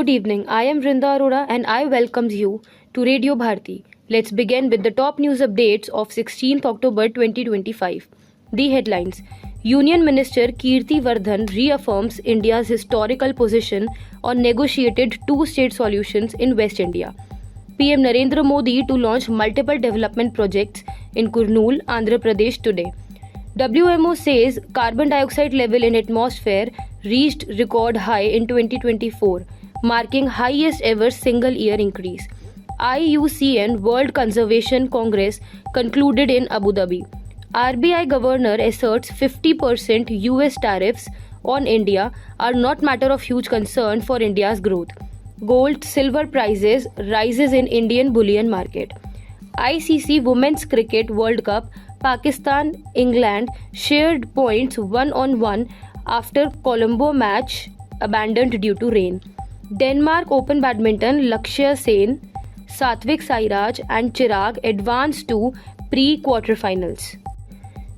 Good evening. I am Vrinda Arora and I welcome you to Radio Bharti. Let's begin with the top news updates of 16th October 2025. The headlines: Union Minister Kirti Vardhan reaffirms India's historical position on negotiated two-state solutions in West India. PM Narendra Modi to launch multiple development projects in Kurnool, Andhra Pradesh today. WMO says carbon dioxide level in atmosphere reached record high in 2024, marking highest ever single year increase. IUCN World Conservation Congress concluded in Abu Dhabi. RBI governor asserts 50% US tariffs on India are not matter of huge concern for India's growth. Gold silver prices rises in Indian bullion market. ICC Women's Cricket World Cup Pakistan England shared points 1-1 after Colombo match abandoned due to rain. Denmark Open Badminton Lakshya Sen, Satvik Sairaj and Chirag advanced to pre-quarterfinals.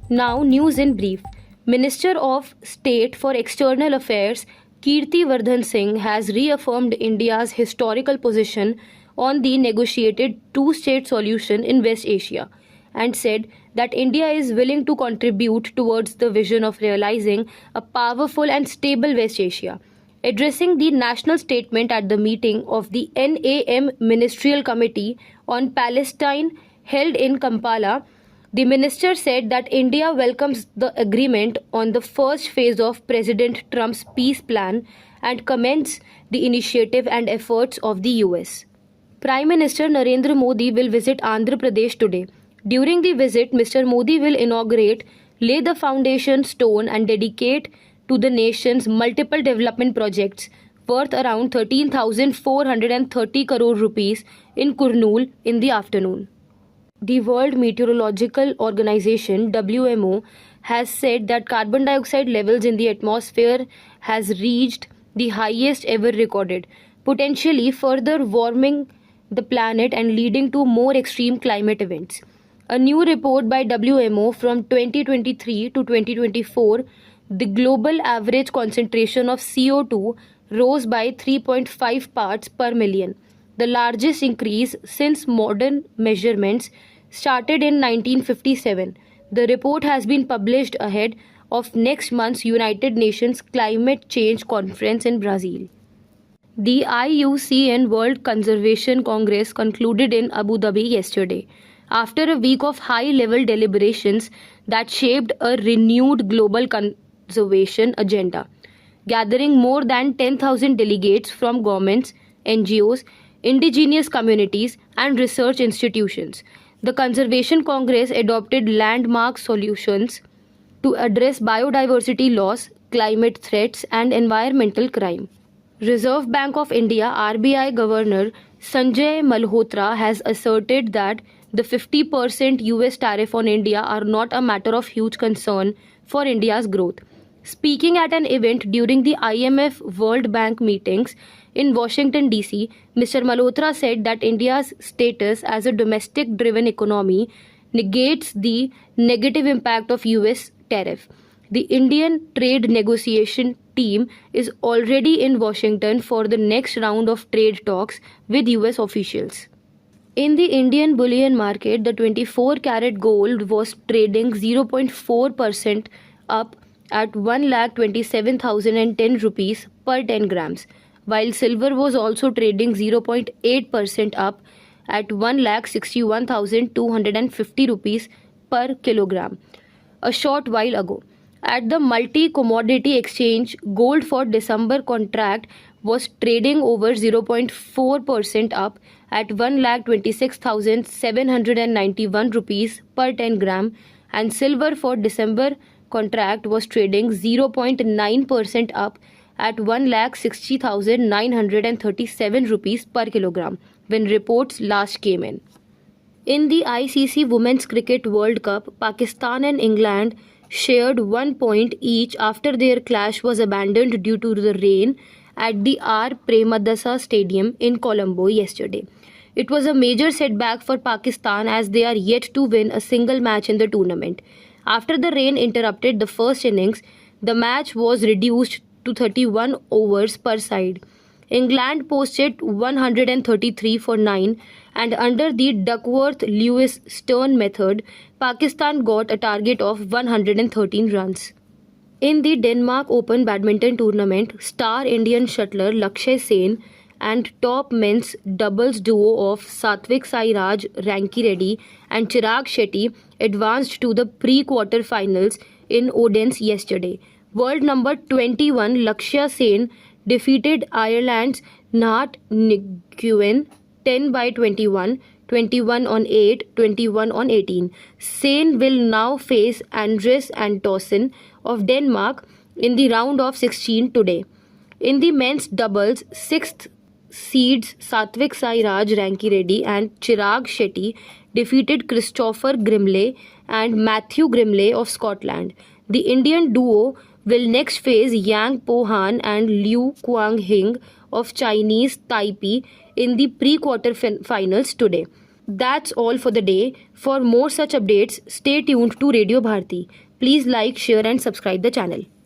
Now news in brief. Minister of State for External Affairs Kirti Vardhan Singh has reaffirmed India's historical position on the negotiated two-state solution in West Asia and said that India is willing to contribute towards the vision of realizing a powerful and stable West Asia. Addressing the national statement at the meeting of the NAM Ministerial Committee on Palestine held in Kampala, the minister said that India welcomes the agreement on the first phase of President Trump's peace plan and commends the initiative and efforts of the US. Prime Minister Narendra Modi will visit Andhra Pradesh today. During the visit, Mr. Modi will inaugurate, lay the foundation stone and dedicate to the nation's multiple development projects worth around 13,430 crore rupees in Kurnool in the afternoon. The World Meteorological Organization WMO has said that carbon dioxide levels in the atmosphere has reached the highest ever recorded, potentially further warming the planet and leading to more extreme climate events. A new report by WMO from 2023 to 2024, the global average concentration of CO2 rose by 3.5 parts per million, the largest increase since modern measurements started in 1957. The report has been published ahead of next month's United Nations Climate Change Conference in Brazil. The IUCN World Conservation Congress concluded in Abu Dhabi yesterday, after a week of high-level deliberations that shaped a renewed global conservation agenda, gathering more than 10,000 delegates from governments, NGOs, indigenous communities, and research institutions. The Conservation Congress adopted landmark solutions to address biodiversity loss, climate threats, and environmental crime. Reserve Bank of India RBI Governor Sanjay Malhotra has asserted that the 50% US tariff on India are not a matter of huge concern for India's growth. Speaking at an event during the IMF World Bank meetings in Washington, D.C., Mr. Malhotra said that India's status as a domestic-driven economy negates the negative impact of US tariff. The Indian trade negotiation team is already in Washington for the next round of trade talks with US officials. In the Indian bullion market, the 24-carat gold was trading 0.4% up at 1,27,010 rupees per 10 grams, while silver was also trading 0.8% up at 1,61,250 rupees per kilogram a short while ago. At the multi-commodity exchange, gold for December contract was trading over 0.4% up at 1,26,791 rupees per 10 gram, and silver for December contract was trading 0.9% up at 1,60,937 rupees per kilogram when reports last came in. In the ICC Women's Cricket World Cup, Pakistan and England shared 1 point each after their clash was abandoned due to the rain at the R. Premadasa Stadium in Colombo yesterday. It was a major setback for Pakistan as they are yet to win a single match in the tournament. After the rain interrupted the first innings, the match was reduced to 31 overs per side. England posted 133 for 9, and under the Duckworth-Lewis-Stern method, Pakistan got a target of 113 runs. In the Denmark Open badminton tournament, star Indian shuttler Lakshay Sen and top men's doubles duo of Satvik Sairaj Rankireddy and Chirag Shetty advanced to the pre-quarter finals in Odense yesterday. World number 21 Lakshya Sen defeated Ireland's Nat Nguyen 10 by 21, 21 on 8, 21 on 18. Sen will now face Andres Antonsen of Denmark in the round of 16 today. In the men's doubles, 6th seeds Satvik Sairaj Rankireddy and Chirag Shetty defeated Christopher Grimley and Matthew Grimley of Scotland. The Indian duo will next face Yang Po Han and Liu Kuang-hing of Chinese Taipei in the pre-quarter finals today. That's all for the day. For more such updates, stay tuned to Radio Bharti. Please like, share and subscribe the channel.